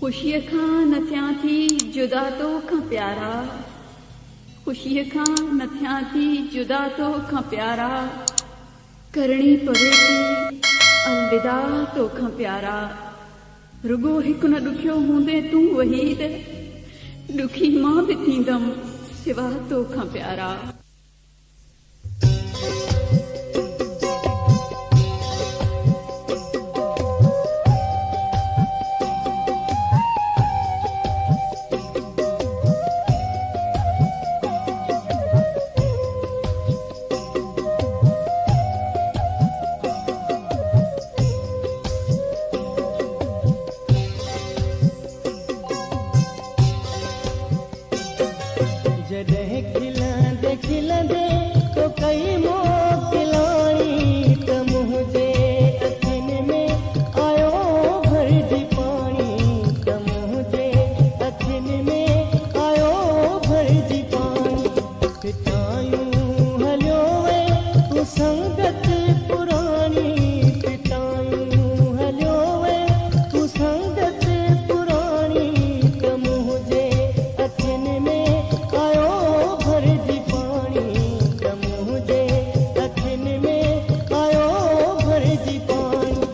ख़ुशीअ खां न थियां थी जुदा तोखां प्यारा, ख़ुशीअ खां न थियां थी जुदा तोखां प्यारा, करणी पवे थी अलविदा तोखां प्यारा। रुगो हिकु न ॾुखियो हूंदे तूं वहीद, ॾुखी मां बि थींदमि सिवा तोखां प्यारा। जॾहिं खिलंदे खिलंदे तो कई मोकिलाणी त मुंहिंजे अखियुनि में आयो भरिजी पाणी, त मुंहिंजे अखियुनि में आयो भरिजी पाणी। पिटायूं हलियो वे तूं संगत पुराणी, पिटायूं हलियो वे तूं संगत पुराणी, त मुंहिंजे अखियुनि में आयो भरिजी पाणी, त मुंहिंजे अखियुनि में आयो भरिजी पाणी।